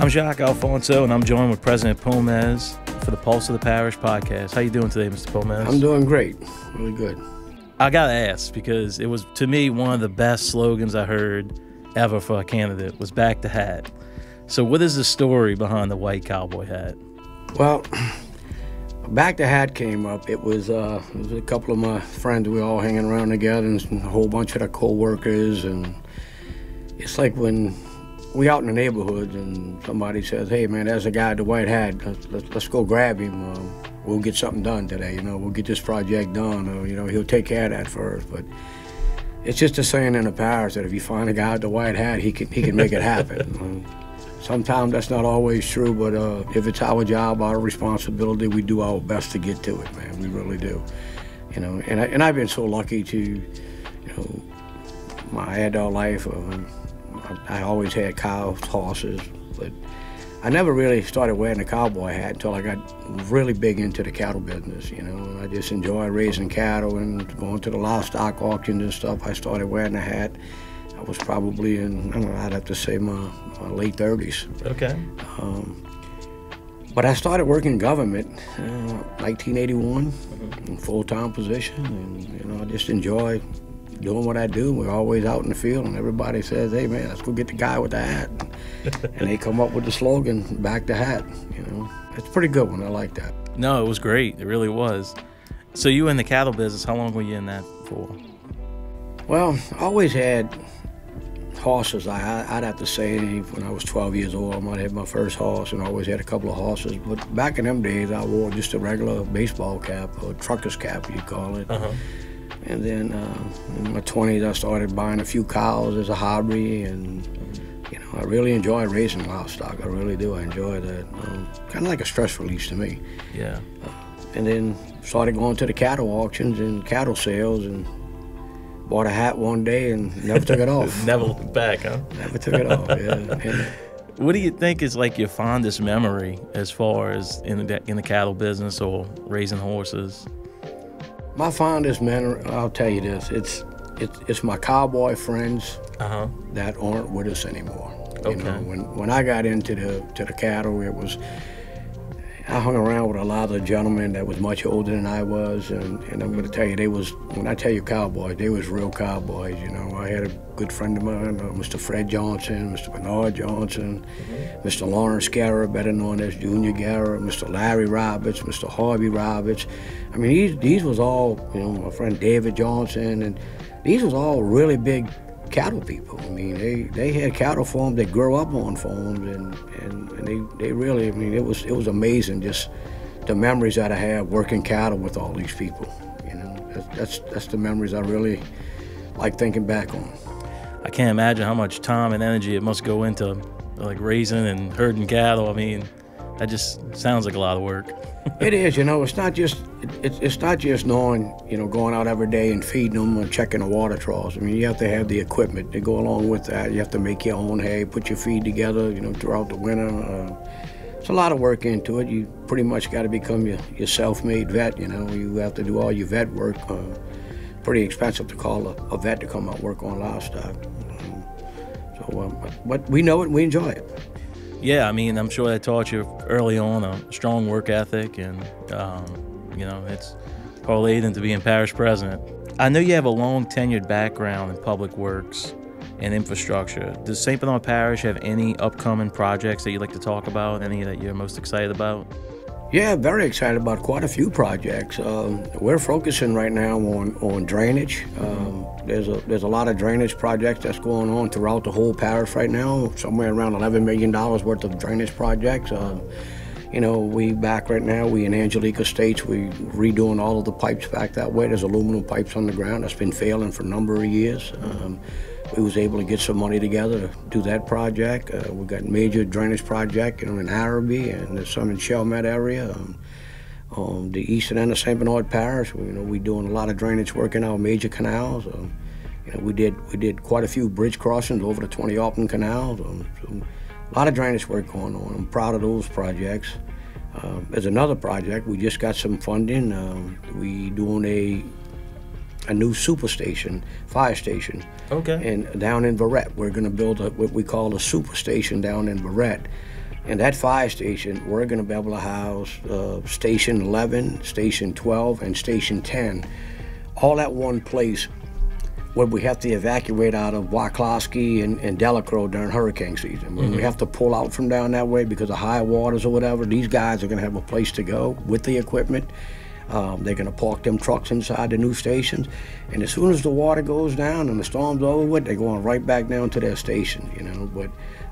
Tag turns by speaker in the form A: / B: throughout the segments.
A: I'm Jacques Alfonso, and I'm joined with President Pomes for the Pulse of the Parish podcast. How you doing today, Mr. Pomes?
B: I'm doing great, really good.
A: I gotta ask, because it was, to me, one of the best slogans I heard ever for a candidate was "Back the Hat." So what is the story behind the white cowboy hat?
B: Well, Back the Hat came up. It was a couple of my friends. We were all hanging around together, and a whole bunch of the co-workers. And it's like when we out in the neighborhood and somebody says, "Hey man, there's a guy with the white hat. Let's go grab him. We'll get something done today. We'll get this project done. Or he'll take care of that first." But it's just a saying in the parish that if you find a guy with the white hat, he can make it happen. Sometimes that's not always true, but if it's our job, our responsibility, we do our best to get to it, man. We really do. And I've been so lucky to, my adult life. I always had cows, horses, but I never really started wearing a cowboy hat until I got really big into the cattle business, I just enjoy raising cattle and going to the livestock auctions and stuff. I started wearing a hat. I was probably in, I'd have to say my late 30s.
A: Okay.
B: But I started working in government 1981 in full-time position, and I just enjoy doing what I do. We're always out in the field, and everybody says, "Hey man, let's go get the guy with the hat." And they come up with the slogan, "Back the Hat." It's a pretty good one. I like that.
A: No, it was great. It really was. So you were in the cattle business. How long were you in that for?
B: Well, I always had horses. I'd have to say when I was 12 years old, I might have had my first horse, and I always had a couple of horses. But back in them days, I wore just a regular baseball cap, or trucker's cap, you call it. And then in my 20s, I started buying a few cows as a hobby, and I really enjoy raising livestock. I really do. I enjoy that. Kind of like a stress release to me.
A: Yeah.
B: And then started going to the cattle auctions and cattle sales, and bought a hat one day and never took it off.
A: Never looked back, huh?
B: Never took it off. Yeah.
A: What do you think is like your fondest memory as far as in the cattle business or raising horses?
B: My fondest memory, I'll tell you this, it's my cowboy friends that aren't with us anymore.
A: Okay.
B: When I got into the cattle, I hung around with a lot of gentlemen that was much older than I was, and I'm going to tell you, when I tell you cowboys, they was real cowboys. I had a good friend of mine, Mr. Fred Johnson, Mr. Bernard Johnson, Mr. Lawrence Garrett, better known as Junior Garrett, Mr. Larry Roberts, Mr. Harvey Roberts. I mean, these was all, my friend David Johnson, and these was all really big cattle people. I mean, they had cattle farms. They grew up on farms, and they really, it was amazing, just the memories that I have working cattle with all these people. That's the memories I really like thinking back on.
A: I can't imagine how much time and energy it must go into like raising and herding cattle. I mean, that just sounds like a lot of work.
B: It is, it's not just knowing, going out every day and feeding them and checking the water troughs. I mean, you have to have the equipment to go along with that. You have to make your own hay, put your feed together, throughout the winter. It's a lot of work into it. You pretty much got to become your self-made vet. You have to do all your vet work. Pretty expensive to call a vet to come out and work on livestock. But we know it and we enjoy it.
A: Yeah, I mean, I'm sure that taught you early on a strong work ethic, and it's parlayed into being parish president. I know you have a long tenured background in public works and infrastructure. Does St. Bernard Parish have any upcoming projects that you'd like to talk about? Any that you're most excited about?
B: Yeah, very excited about quite a few projects. We're focusing right now on drainage. There's a lot of drainage projects that's going on throughout the whole parish right now. Somewhere around $11 million worth of drainage projects. We back right now. We in Angelica Estates. We redoing all of the pipes back that way. There's aluminum pipes on the ground that's been failing for a number of years. We was able to get some money together to do that project. We got major drainage project in Araby, and there's some in Chalmette area. The eastern end of St. Bernard Parish, we doing a lot of drainage work in our major canals. We did quite a few bridge crossings over the 20 Alton canals. So a lot of drainage work going on. I'm proud of those projects. There's another project. We just got some funding. We doing a new super station, fire station.
A: Okay.
B: And down in Barrett, we're going to build what we call a super station down in Barrett. And that fire station, we're going to be able to house Station 11, Station 12, and Station 10, all at one place, where we have to evacuate out of Wacklosky and Delacroix during hurricane season. When we have to pull out from down that way because of high waters or whatever, these guys are going to have a place to go with the equipment. They're going to park them trucks inside the new stations, and as soon as the water goes down and the storm's over with, they're going right back down to their station, you know. But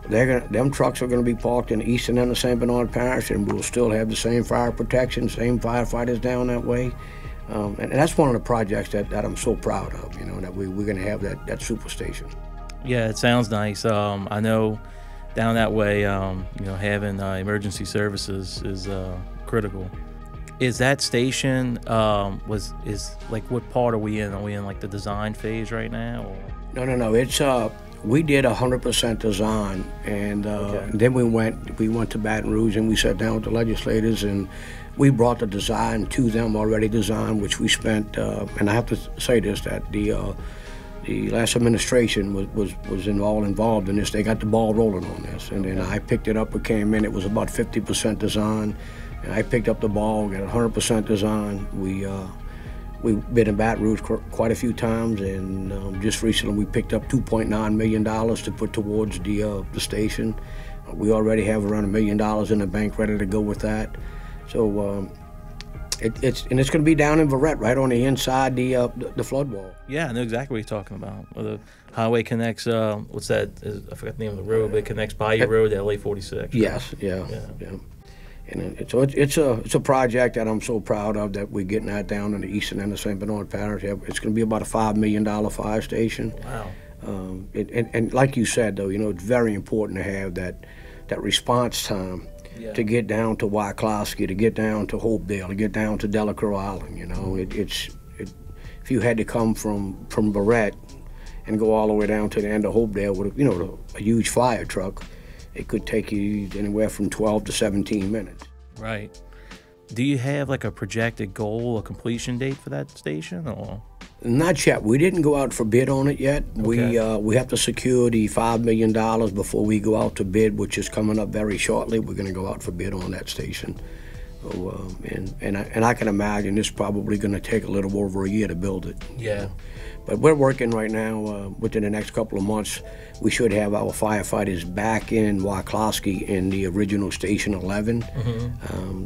B: them trucks are going to be parked in the eastern end of St. Bernard Parish, and we'll still have the same fire protection, same firefighters down that way. And that's one of the projects that I'm so proud of, you know, that we're going to have that super station.
A: Yeah, it sounds nice. I know down that way, you know, having emergency services is critical. Is that station is like, what part are we in? Are we in like the design phase right now? Or?
B: No. It's we did 100% design, and then we went to Baton Rouge and we sat down with the legislators and we brought the design to them, already designed, which we spent. And I have to say this, that the last administration was involved in this. They got the ball rolling on this, and then I picked it up. It came in. It was about 50% design. And I picked up the ball, got 100% design. We've been in Baton Rouge quite a few times, and just recently we picked up $2.9 million to put towards the station. We already have around $1 million in the bank ready to go with that. So it's going to be down in Verrett, right on the inside the flood wall.
A: Yeah, I know exactly what you're talking about. Where the highway connects, what's that? I forgot the name of the road, but it connects Bayou Road to LA 46.
B: Yes, yeah. And so it's a project that I'm so proud of, that we're getting that down in the eastern end of St. Bernard Parish. It's going to be about a $5 million fire station.
A: Wow.
B: And like you said, though, you know, it's very important to have that response time to get down to Wacklosky, to get down to Hopedale, to get down to Delacroix Island. You know, if you had to come from Verrett and go all the way down to the end of Hopedale with a huge fire truck, it could take you anywhere from 12 to 17 minutes.
A: Right. Do you have like a projected goal, a completion date for that station, or?
B: Not yet. We didn't go out for bid on it yet.
A: Okay.
B: We have to secure the $5 million before we go out to bid, which is coming up very shortly. We're going to go out for bid on that station. So, and I can imagine it's probably going to take a little over a year to build it.
A: Yeah.
B: But we're working right now, within the next couple of months, we should have our firefighters back in Wacklosky in the original Station 11.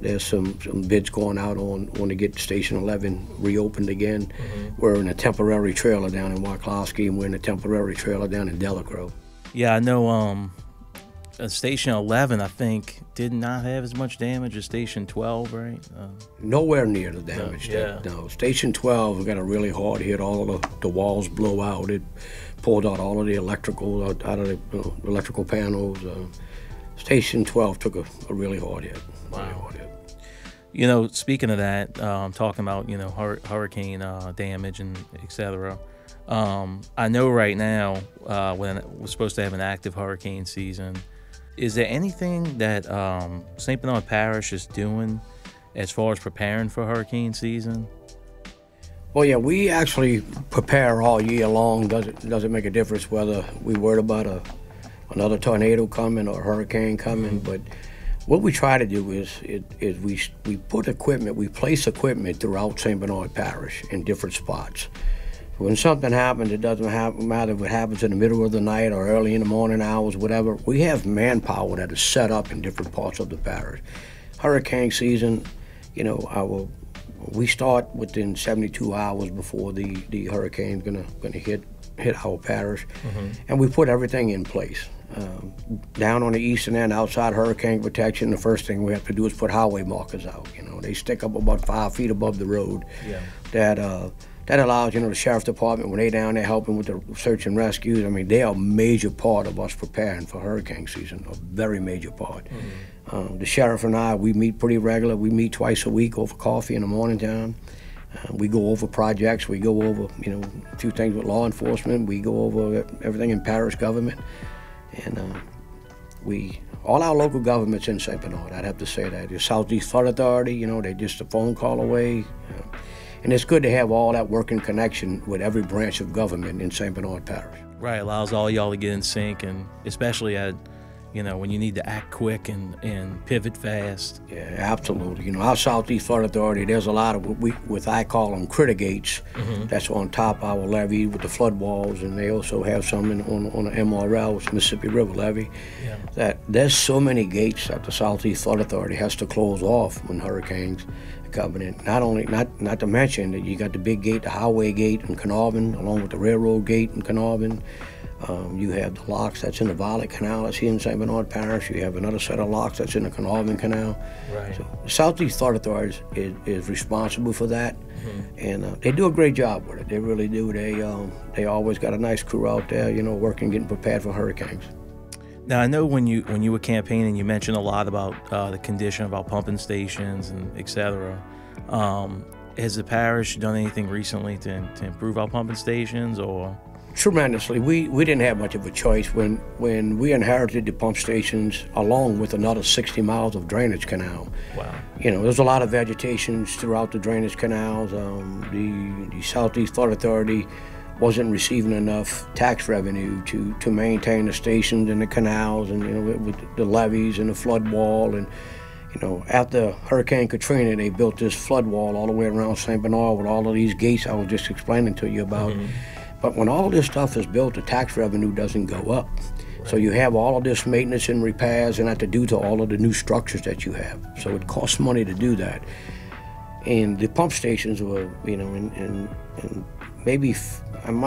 B: There's some bids going out on to get Station 11 reopened again. We're in a temporary trailer down in Wacklosky, and we're in a temporary trailer down in Delacroix.
A: Yeah, I know Station 11, I think, did not have as much damage as Station 12, right?
B: Nowhere near the damage.
A: Yeah.
B: No, Station 12 got a really hard hit. All of the walls blow out. It pulled out all of the electrical out of the electrical panels. Station 12 took a really hard hit.
A: Wow.
B: Really hard hit.
A: You know, speaking of that, talking about, you know, hurricane damage and et cetera, I know right now when we're supposed to have an active hurricane season, is there anything that St. Bernard Parish is doing as far as preparing for hurricane season?
B: Well, yeah, we actually prepare all year long. Doesn't make a difference whether we worried about another tornado coming or a hurricane coming. But what we try to do is we put equipment, we place equipment throughout St. Bernard Parish in different spots. When something happens, it doesn't matter if it happens in the middle of the night or early in the morning hours, whatever. We have manpower that is set up in different parts of the parish. Hurricane season, you know, we start within 72 hours before the hurricane's gonna hit our parish, and we put everything in place. Down on the eastern end, outside hurricane protection, the first thing we have to do is put highway markers out. You know, they stick up about 5 feet above the road. Yeah. That allows, you know, the sheriff's department, when they down there helping with the search and rescues, I mean, they are a major part of us preparing for hurricane season, a very major part. The sheriff and I, we meet pretty regular. We meet twice a week over coffee in the morning time. We go over projects. We go over, you know, a few things with law enforcement. We go over everything in parish government. And all our local governments in St. Bernard, I'd have to say that. The Southeast Flood Authority, you know, they're just a phone call away. And it's good to have all that working connection with every branch of government in St. Bernard Parish.
A: Right, allows all y'all to get in sync, and especially at, you know, when you need to act quick and pivot fast.
B: Yeah, absolutely. You know, our Southeast Flood Authority, there's a lot of what I call them critter gates. That's on top of our levee with the flood walls, and they also have some on the MRL, which is Mississippi River levee.
A: Yeah.
B: That there's so many gates that the Southeast Flood Authority has to close off when hurricanes are coming in. Not to mention that you got the big gate, the highway gate in Carnarvon, along with the railroad gate in Carnarvon. You have the locks that's in the Violet Canal that's here in St. Bernard Parish. You have another set of locks that's in the Carnarvon Canal.
A: Right.
B: So the Southeast Flood Authority is responsible for that, and they do a great job with it. They really do. They always got a nice crew out there, you know, working, getting prepared for hurricanes.
A: Now, I know when you were campaigning, you mentioned a lot about the condition of our pumping stations and et cetera. Has the parish done anything recently to improve our pumping stations, or?
B: Tremendously. We didn't have much of a choice when we inherited the pump stations along with another 60 miles of drainage canal.
A: Wow.
B: You know, there's a lot of vegetation throughout the drainage canals. The Southeast Flood Authority wasn't receiving enough tax revenue to maintain the stations and the canals, and, you know, with the levees and the flood wall. And, you know, after Hurricane Katrina, they built this flood wall all the way around St. Bernard with all of these gates I was just explaining to you about. But when all this stuff is built, the tax revenue doesn't go up. Right. So you have all of this maintenance and repairs and have to do to all of the new structures that you have. So it costs money to do that. And the pump stations were, you know, and maybe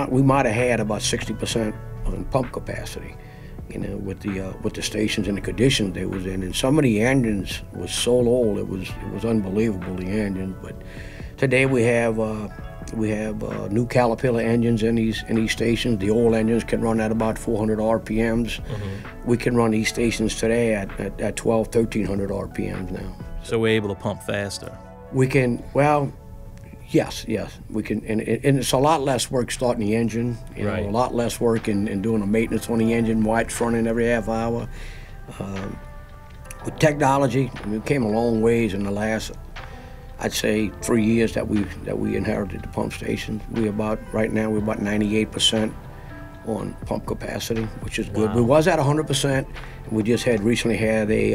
B: we might have had about 60% on pump capacity, you know, with the stations and the conditions they was in. And some of the engines was so old, it was unbelievable, the engines. But today we have new Caterpillar engines in these stations. The old engines can run at about 400 RPMs. We can run these stations today at 1,300 RPMs now.
A: So we're able to pump faster.
B: We can, well, yes, we can, and it's a lot less work starting the engine. You know, a lot less work in doing the maintenance on the engine, why it's running every half hour. With technology, I mean, we came a long ways in the last, I'd say, 3 years that we inherited the pump stations. Right now we're about 98% on pump capacity, which is good.
A: Wow.
B: We was at 100%. We just recently had a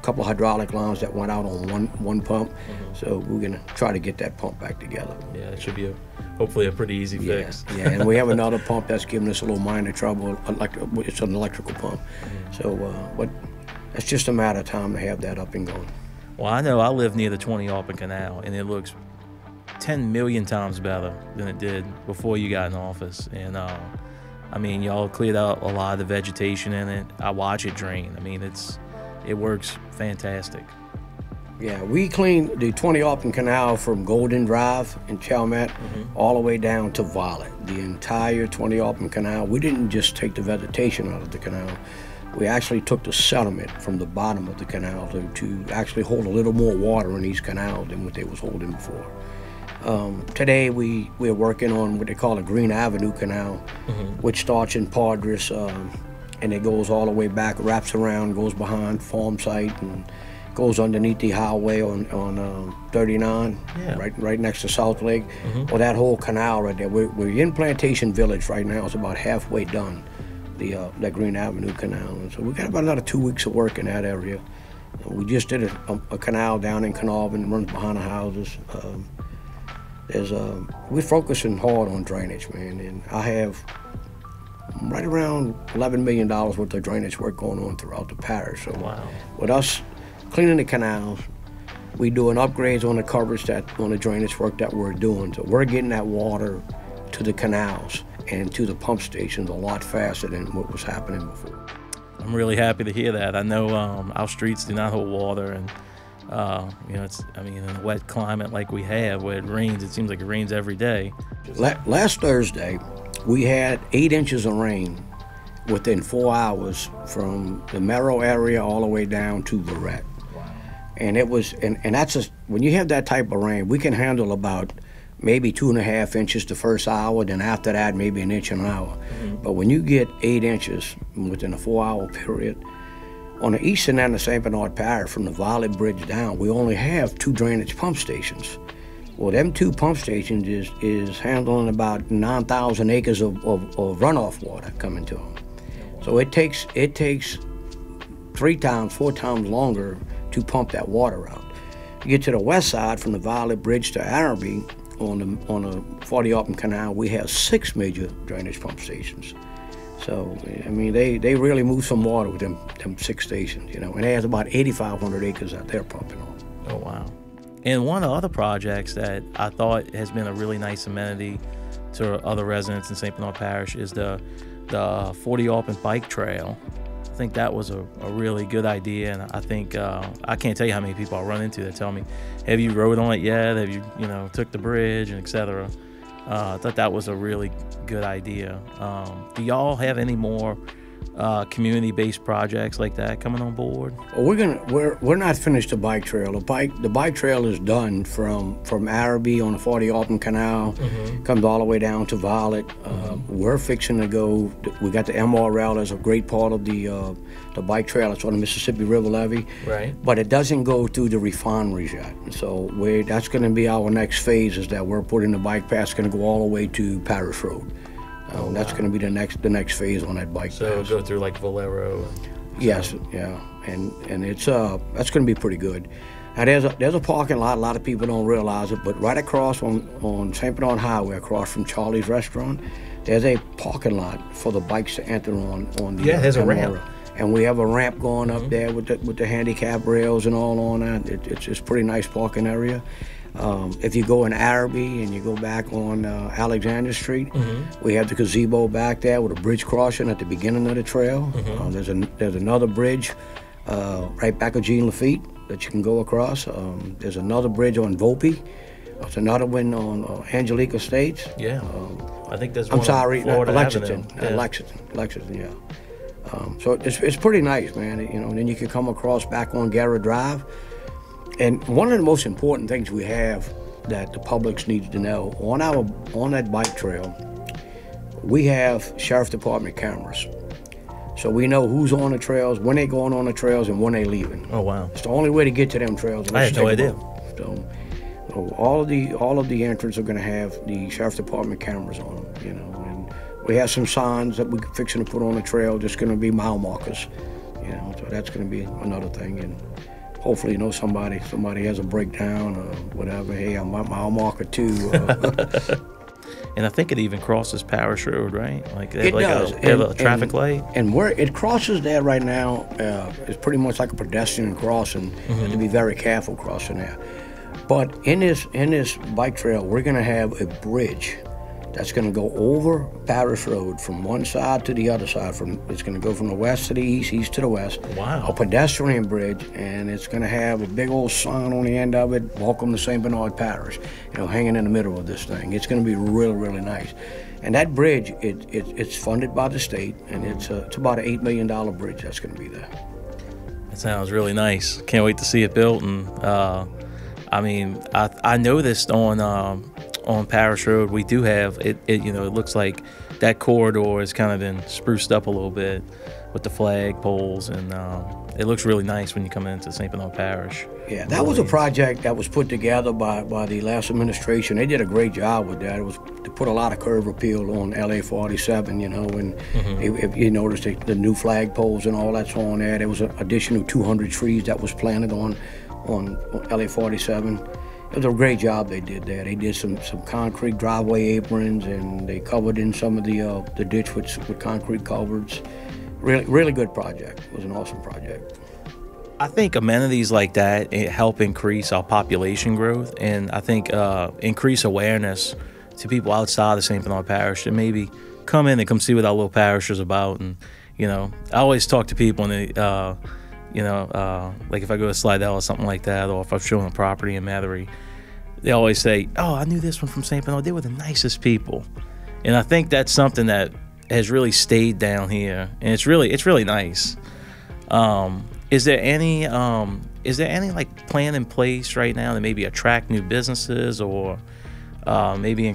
B: couple of hydraulic lines that went out on one pump. So we're gonna try to get that pump back together.
A: Yeah, it should be hopefully a pretty easy fix.
B: Yeah, and we have another pump that's giving us a little minor trouble. It's an electrical pump. So, but it's just a matter of time to have that up and going.
A: Well, I know I live near the 20 Alpin Canal, and it looks 10 million times better than it did before you got in office. And I mean, y'all cleared out a lot of the vegetation in it. I watch it drain. I mean, it works fantastic.
B: Yeah, we cleaned the 20 Alpin Canal from Golden Drive in Chalmette all the way down to Violet. The entire 20 Alpin Canal. We didn't just take the vegetation out of the canal. We actually took the sediment from the bottom of the canal to actually hold a little more water in these canals than what they was holding before. Today we're working on what they call a Green Avenue Canal, which starts in Padres and it goes all the way back, wraps around, goes behind Farm Site, and goes underneath the highway on 39, right next to South Lake. Well, that whole canal right there, we're in Plantation Village right now. It's about halfway done, that Green Avenue Canal. And so we got about another 2 weeks of work in that area. We just did a canal down in Carnarvon, runs behind the houses. We're focusing hard on drainage, man, and I have right around $11 million worth of drainage work going on throughout the parish. So with us cleaning the canals, we doing upgrades on the coverage on the drainage work that we're doing. So we're getting that water to the canals and to the pump stations a lot faster than what was happening before.
A: I'm really happy to hear that. I know our streets do not hold water, and you know, in a wet climate like we have, where it rains, it seems like it rains every day.
B: Last Thursday, we had 8 inches of rain within 4 hours from the Merrill area all the way down to Lorette. And it was, and that's just, when you have that type of rain, we can handle about maybe 2.5 inches the first hour, then after that, maybe 1 inch an hour. But when you get 8 inches within a 4-hour period, on the eastern end of St. Bernard Parish, from the Violet Bridge down, we only have 2 drainage pump stations. Well, them 2 pump stations is handling about 9,000 acres of runoff water coming to them. So it takes 3 times, 4 times longer to pump that water out. You get to the west side from the Violet Bridge to Araby on the 40 Alton Canal, we have 6 major drainage pump stations. So, I mean, they really move some water with them 6 stations, you know, and it has about 8,500 acres that they're pumping on.
A: Oh, wow. And one of the other projects that I thought has been a really nice amenity to other residents in St. Bernard Parish is the 40 Alton Bike Trail. I think that was a really good idea, and I think I can't tell you how many people I run into that tell me, have you rode on it yet? Have you, took the bridge, and etc. I thought that was a really good idea. Do y'all have any more community-based projects like that coming on board?
B: Well, we're not finished the bike trail. The bike trail is done from Araby on the 40 Alton Canal, comes all the way down to Violet. We're fixing to go. We got the MRL as a great part of the bike trail. It's on the Mississippi River levee, right? But it doesn't go through the refineries yet. So that's going to be our next phase. Is that we're putting the bike path. It's going to go all the way to Parish Road. That's going to be the next phase on that bike path.
A: So go through like Valero.
B: Yes, yeah, and it's that's going to be pretty good. Now there's a parking lot. A lot of people don't realize it, but right across on St. Bernard Highway, across from Charlie's Restaurant, there's a parking lot for the bikes to enter on the
A: there's a ramp.
B: And we have a ramp going up there with the handicap rails and all on that. It's a pretty nice parking area. If you go in Araby and you go back on Alexander Street, we have the gazebo back there with a bridge crossing at the beginning of the trail. There's another bridge right back of Jean Lafitte that you can go across. There's another bridge on Volpe. There's another one on Angelique Estates.
A: Yeah, I think there's
B: one.
A: I'm sorry,
B: Lexington. Lexington, yeah. So it's pretty nice, man. And then you can come across back on Garrett Drive. And one of the most important things we have that the public needs to know, on that bike trail, we have Sheriff Department cameras. So we know who's on the trails, when they're going on the trails, and when they're leaving.
A: Oh, wow.
B: It's the only way to get to them trails.
A: I had no idea.
B: So all of the entrances are going to have the Sheriff Department cameras on them, and we have some signs that we're fixing to put on the trail, just going to be mile markers, so that's going to be another thing. And hopefully, somebody has a breakdown or whatever. Hey, I'm at mile marker 2.
A: And I think it even crosses Parish Road, right? Like
B: it does.
A: They have a traffic light.
B: And where it crosses there right now is pretty much like a pedestrian crossing. You have to be very careful crossing there. But in this bike trail, we're going to have a bridge that's going to go over Parish Road from one side to the other side. It's going to go from the west to the east, east to the west.
A: Wow.
B: A pedestrian bridge, and it's going to have a big old sign on the end of it, "Welcome to St. Bernard Parish," hanging in the middle of this thing. It's going to be really, really nice. And that bridge, it's funded by the state, and it's about an $8 million bridge that's going to be there.
A: That sounds really nice. Can't wait to see it built. And I noticed on Parish Road, we do have it. It looks like that corridor has kind of been spruced up a little bit with the flag poles, and it looks really nice when you come into St. Bernard Parish.
B: Yeah, that was a project that was put together by the last administration. They did a great job with that. It was to put a lot of curb appeal on LA 47, and if you notice the new flag poles and all that's on there. There was an additional 200 trees that was planted on LA 47. It was a great job they did there. They did some concrete driveway aprons, and they covered in some of the ditch with concrete culverts. Really, really good project. It was an awesome project.
A: I think amenities like that help increase our population growth, and I think increase awareness to people outside of St. Bernard Parish to maybe come in and come see what our little parish is about. And I always talk to people, and they, like if I go to Slidell or something like that, or if I'm showing a property in Matherry, they always say, "Oh, I knew this one from St. Bernard. They were the nicest people." And I think that's something that has really stayed down here, and it's really nice. Is there any like plan in place right now to maybe attract new businesses, or maybe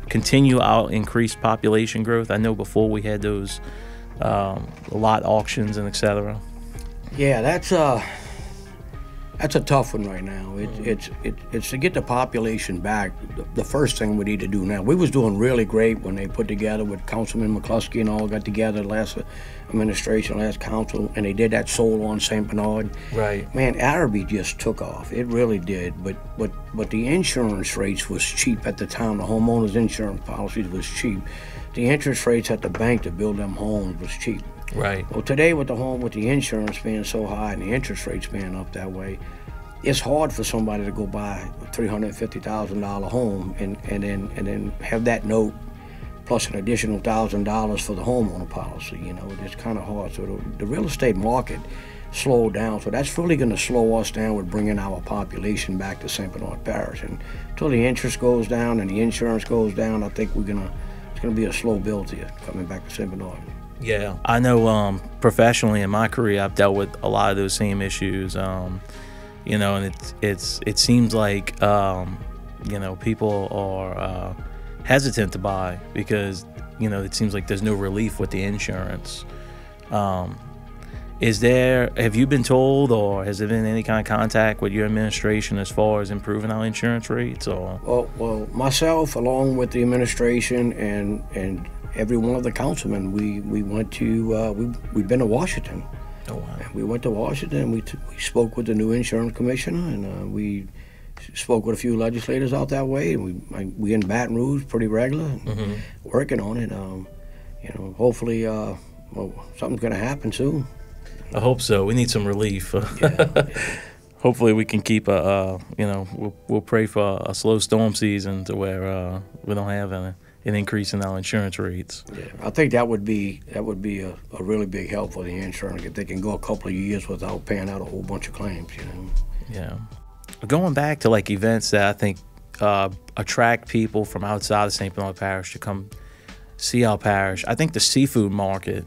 A: continue our increased population growth? I know before we had those lot auctions and etc.
B: Yeah, That's a tough one right now. It's to get the population back. The first thing we need to do now. We was doing really great when they put together with Councilman McCluskey and all got together last administration, last council, and they did that solar on St. Bernard.
A: Right.
B: Man, Araby just took off. It really did. But the insurance rates was cheap at the time. The homeowners insurance policies was cheap. The interest rates at the bank to build them homes was cheap.
A: Right.
B: Well, today with the insurance being so high and the interest rates being up that way, it's hard for somebody to go buy a $350,000 home and then have that note plus an additional $1,000 for the homeowner policy. You know, it's kind of hard. So the real estate market slowed down. So that's really going to slow us down with bringing our population back to St. Bernard Parish. And until the interest goes down and the insurance goes down, I think it's going to be a slow build here coming back to St. Bernard.
A: Yeah, I know professionally in my career, I've dealt with a lot of those same issues. You know, and it seems like you know, people are hesitant to buy because, you know, it seems like there's no relief with the insurance. Have you been told, or has there been any kind of contact with your administration as far as improving our insurance rates? Or
B: well, myself along with the administration and every one of the councilmen, we went to we've been to Washington.
A: Oh wow!
B: We went to Washington. We spoke with the new insurance commissioner, and we spoke with a few legislators out that way. And we in Baton Rouge pretty regular, working on it. You know, hopefully, something's going to happen soon.
A: I hope so. We need some relief.
B: Yeah.
A: Hopefully, we can keep you know, we'll pray for a slow storm season to where we don't have an increase in our insurance rates.
B: Yeah, I think that would be a really big help for the insurance if they can go a couple of years without paying out a whole bunch of claims. You know.
A: Yeah. Going back to like events that I think attract people from outside of St. Bernard Parish to come see our parish, I think the seafood market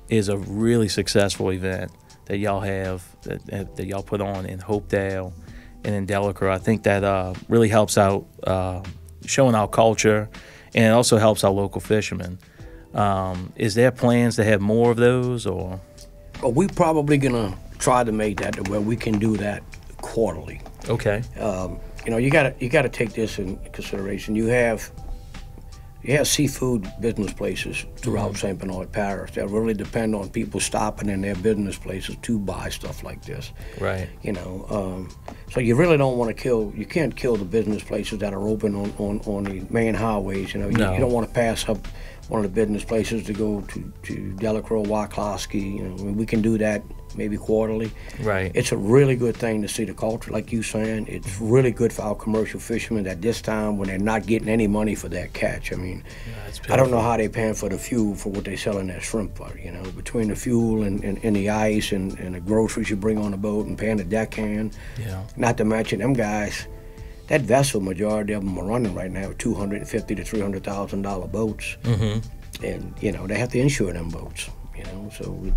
A: is a really successful event that y'all have, that y'all put on in Hopedale and in Delacroix. I think that really helps out showing our culture, and it also helps our local fishermen. Is there plans to have more of those, or?
B: Well, we're probably gonna try to make that to where we can do that quarterly.
A: Okay.
B: You know, you gotta take this in consideration. You have seafood business places throughout St. Bernard Parish that really depend on people stopping in their business places to buy stuff like this.
A: Right.
B: You know, so you really don't want to you can't kill the business places that are open on the main highways. You know,
A: No.
B: you don't want to pass up one of the business places to go to Delacroix, Wyclosky. You know, I mean, we can do that maybe quarterly.
A: Right.
B: It's a really good thing to see the culture, like you saying. It's really good for our commercial fishermen at this time when they're not getting any money for that catch. I mean, I don't know how they're paying for the fuel for what they're selling that shrimp for, you know, between the fuel and the ice and the groceries you bring on the boat and paying the deckhand.
A: Yeah.
B: Not to mention them guys, that vessel, majority of them are running right now $250,000 to $300,000 boats. And, you know, they have to insure them boats, you know, so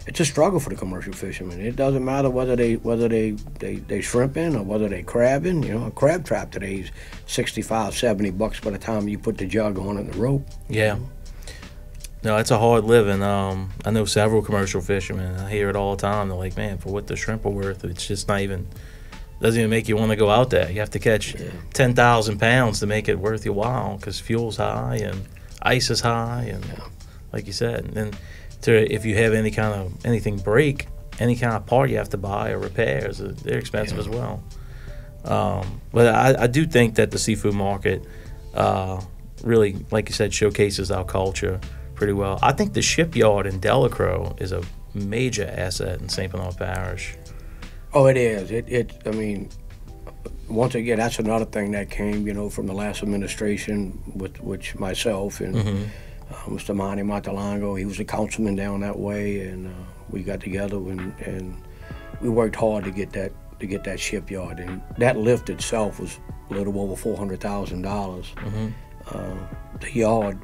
B: it's a struggle for the commercial fishermen. It doesn't matter whether they shrimping or whether they crabbing. You know, a crab trap today is $65, $70 by the time you put the jug on and the rope.
A: Yeah. No, it's a hard living. I know several commercial fishermen. I hear it all the time. They're like, man, for what the shrimp are worth, it's just not even, doesn't even make you want to go out there. You have to catch 10,000 pounds to make it worth your while because fuel's high and ice is high, and like you said, and if you have anything break, any kind of part you have to buy or repairs, they're expensive as well. But I do think that the seafood market really, like you said, showcases our culture pretty well. I think the shipyard in Delacroix is a major asset in St. Bernard Parish.
B: Oh, it is. I mean, once again, that's another thing that came, you know, from the last administration with which myself and Mr. Monty Montalongo, he was a councilman down that way, and we got together and we worked hard to get that shipyard, and that lift itself was a little over $400,000. The yard,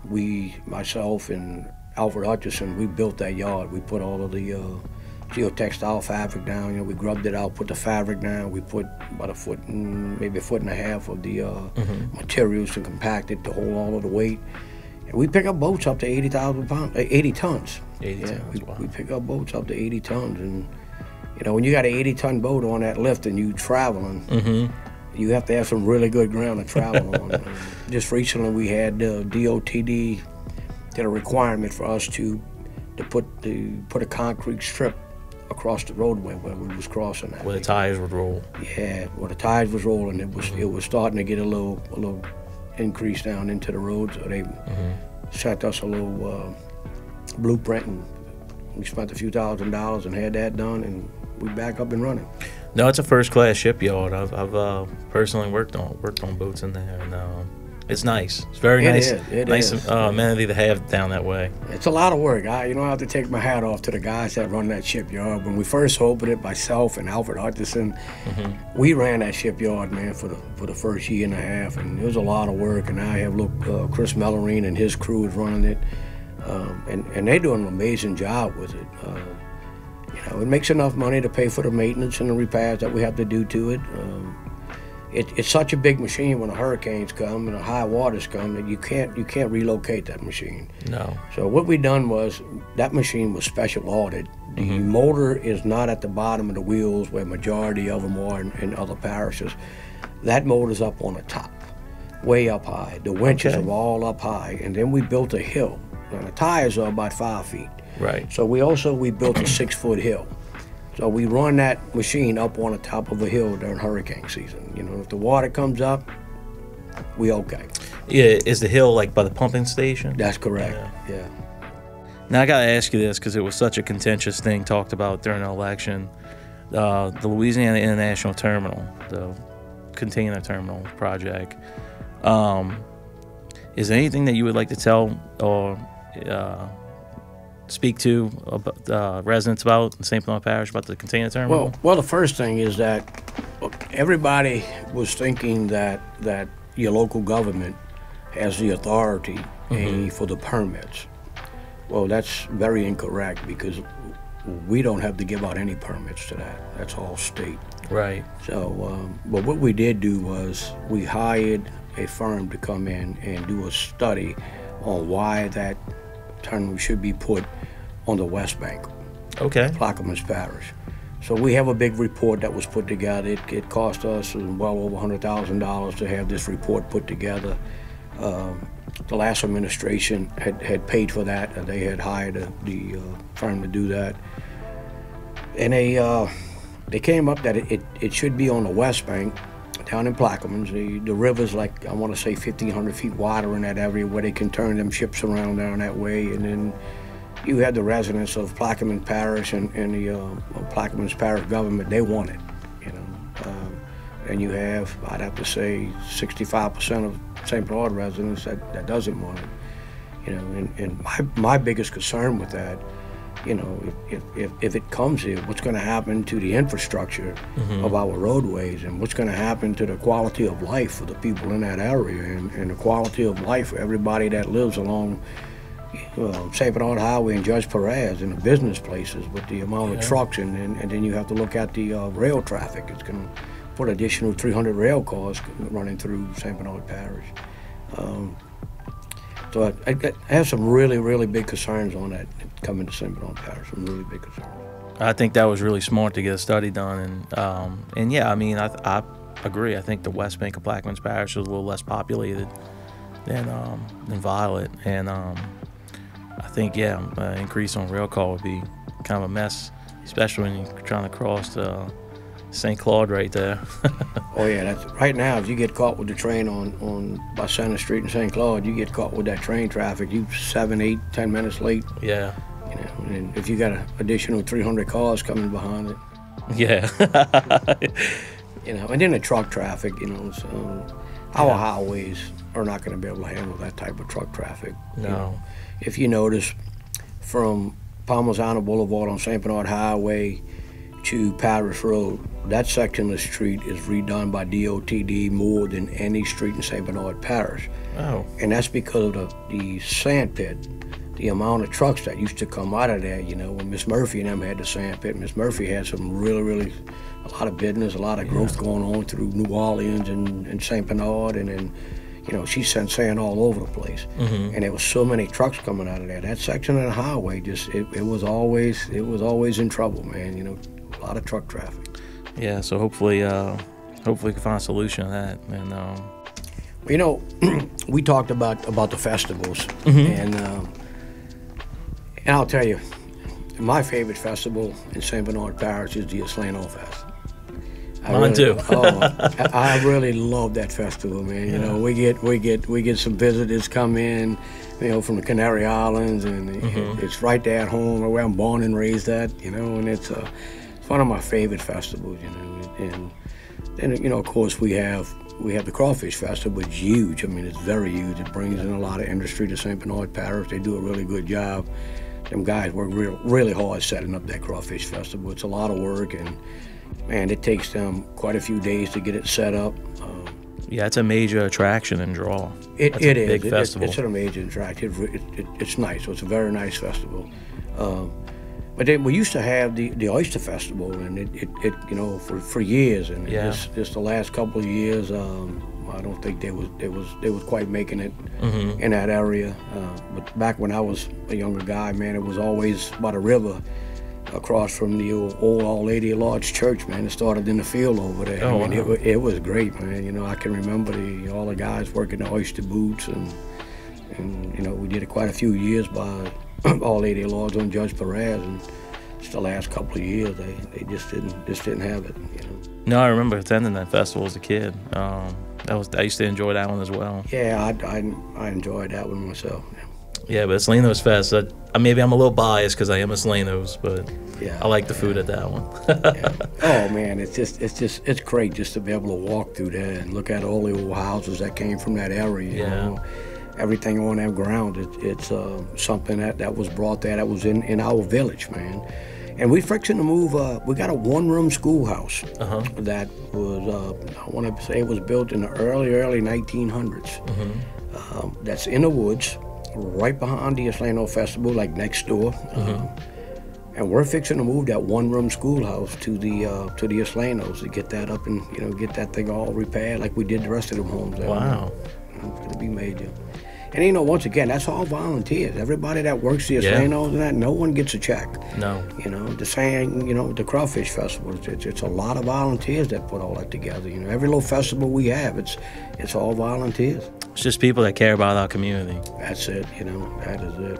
B: myself and Alfred Hutchison, we built that yard. We put all of the geotextile fabric down. You know, we grubbed it out, put the fabric down. We put about maybe a foot and a half of the materials to compact it to hold all of the weight. And we pick up boats up to 80,000 pounds, 80 tons.
A: 80 tons, wow.
B: We pick up boats up to 80 tons, and You know, when you got an 80-ton boat on that lift and you traveling, you have to have some really good ground to travel on. Just recently we had DOTD did a requirement for us to put a concrete strip across the roadway where we was crossing that.
A: Where the tires would roll.
B: Yeah, where the tires was rolling, it was starting to get a little increase down into the road, so they sent us a little blueprint, and we spent a few $1,000s and had that done, and we back up and running.
A: No, it's a first-class shipyard. I've personally worked on boats in there, and it's nice. It's very nice.
B: It
A: nice
B: is.
A: amenity to have down that way.
B: It's a lot of work. I have to take my hat off to the guys that run that shipyard. When we first opened it, myself and Alfred Hutchison, we ran that shipyard, man, for the first year and a half, and it was a lot of work. And I have Chris Mellerine and his crew is running it, and they're doing an amazing job with it. It makes enough money to pay for the maintenance and the repairs that we have to do to it. It's such a big machine when the hurricanes come and the high waters come that you can't relocate that machine.
A: No.
B: So what we done was that machine was special ordered. The motor is not at the bottom of the wheels where majority of them are in other parishes. That motor's up on the top, way up high. The winches are all up high, and then we built a hill. And the tires are about 5 feet.
A: Right.
B: So we built a 6-foot hill. So we run that machine up on the top of a hill during hurricane season. If the water comes up, we okay.
A: Yeah, is the hill like by the pumping station?
B: That's correct, yeah.
A: Now I gotta ask you this, because it was such a contentious thing talked about during the election. The Louisiana International Terminal, the container terminal project. Is there anything that you would like to tell or speak to residents about in St. Bernard Parish about the container terminal?
B: Well, the first thing is that everybody was thinking that your local government has the authority for the permits. Well, that's very incorrect, because we don't have to give out any permits to that. That's all state.
A: Right.
B: So, but what we did do was we hired a firm to come in and do a study on why that terminal should be put on the West Bank.
A: Okay.
B: Plaquemines Parish. So we have a big report that was put together. It cost us well over $100,000 to have this report put together. The last administration had paid for that. They had hired the firm to do that. And they came up that it should be on the West Bank, down in Plaquemines. The river's like, I want to say 1,500 feet wider in that area where they can turn them ships around down that way. And then you had the residents of Plaquemines Parish and the Plaquemines Parish government, they want it, and you have, I'd have to say, 65% of St. Bernard residents that doesn't want it, and my biggest concern with that, if it comes here, what's going to happen to the infrastructure of our roadways, and what's going to happen to the quality of life for the people in that area, and the quality of life for everybody that lives along St. Bernard Highway and Judge Perez and the business places with the amount of trucks, and then you have to look at the rail traffic. It's going to put additional 300 rail cars running through St. Bernard Parish. So I have some really, really big concerns on that coming to St. Bernard Parish, some really big concerns.
A: I think that was really smart to get a study done, and yeah, I mean, I agree. I think the West Bank of Plaquemines Parish is a little less populated than Violet, and I think increase on rail car would be kind of a mess, especially when you're trying to cross St. Claude right there.
B: Oh yeah, that's right now. If you get caught with the train on by Center Street in St. Claude, you get caught with that train traffic. You 7, 8, 10 minutes late.
A: Yeah.
B: And if you got an additional 300 cars coming behind it.
A: Yeah.
B: And then the truck traffic. So our highways are not going to be able to handle that type of truck traffic.
A: No.
B: If you notice, from Parmesan Boulevard on St. Bernard Highway to Parish Road, that section of the street is redone by DOTD more than any street in St. Bernard Parish.
A: Oh.
B: And that's because of the sand pit, the amount of trucks that used to come out of there. When Miss Murphy and them had the sand pit, Miss Murphy had some really, a lot of business, a lot of growth going on through New Orleans and St. Bernard, and then she sent sand all over the place, and there was so many trucks coming out of there. That section of the highway it was always in trouble, man. A lot of truck traffic.
A: Yeah, so hopefully we can find a solution to that. And
B: you know, we talked about the festivals, and I'll tell you, my favorite festival in St. Bernard Parish is the Isleños Fest.
A: Mine too.
B: I really love that festival, man. You know, we get some visitors come in, you know, from the Canary Islands, and it's right there at home, where I'm born and raised at, you know, and it's one of my favorite festivals, you know. And then, you know, of course, we have the Crawfish Festival, which is huge. I mean, it's very huge. It brings in a lot of industry to St. Bernard Parish. They do a really good job. Them guys work really hard setting up that Crawfish Festival. It's a lot of work, and man, it takes them quite a few days to get it set up.
A: Yeah, it's a major attraction and draw.
B: It is.
A: Big festival.
B: It's a major attraction. It's nice. So it's a very nice festival. But then we used to have the Oyster Festival, and it you know, for years, and just the last couple of years, I don't think they was quite making it in that area. But back when I was a younger guy, man, it was always by the river, across from the old Our Lady of Lodge Church, man. It started in the field over there.
A: Oh,
B: I mean,
A: wow.
B: it was great, man. You know, I can remember all the guys working the oyster booths, and you know, we did it quite a few years by Our Lady of Lodge on Judge Perez, and just the last couple of years, they just didn't have it. You know.
A: No, I remember attending that festival as a kid. I used to enjoy that one as well.
B: Yeah, I enjoyed that one myself.
A: Yeah, but Isleños Fest, maybe I'm a little biased because I am Isleños, but
B: yeah,
A: I like the food at that one.
B: Yeah. Oh man, it's great just to be able to walk through there and look at all the old houses that came from that area. You know? Everything on that ground, it's something that was brought there, that was in our village, man. And we fixing to move. We got a one-room schoolhouse that was, I want to say, it was built in the early 1900s. That's in the woods, right behind the Isleños Festival, like next door. And we're fixing to move that one-room schoolhouse to the Isleños to get that up and, you know, get that thing all repaired like we did the rest of them homes.
A: Wow.
B: It's going to be major. And you know, once again, that's all volunteers. Everybody that works the Isleños and that, no one gets a check.
A: No.
B: You know, the same, you know, the Crawfish Festival, it's a lot of volunteers that put all that together. You know, every little festival we have, it's all volunteers.
A: It's just people that care about our community.
B: That's it, you know, that is it.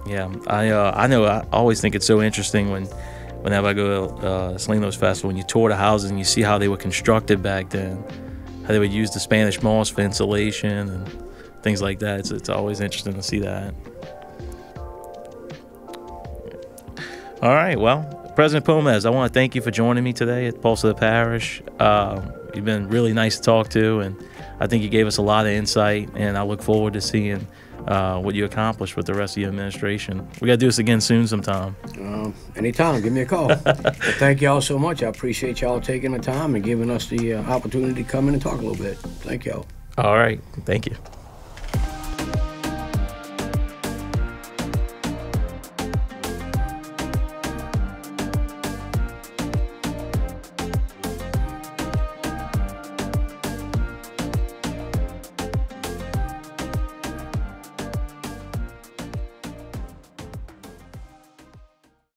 A: Yeah, I know. I always think it's so interesting whenever I go to Isleños Festival, when you tour the houses and you see how they were constructed back then, how they would use the Spanish moss for insulation and things like that. It's always interesting to see that. All right, well, President Pomes, I want to thank you for joining me today at Pulse of the Parish. You've been really nice to talk to, and I think you gave us a lot of insight, and I look forward to seeing what you accomplish with the rest of your administration. We got to do this again soon sometime.
B: Anytime, give me a call. Well, thank y'all so much. I appreciate y'all taking the time and giving us the opportunity to come in and talk a little bit. Thank y'all.
A: All right, thank you.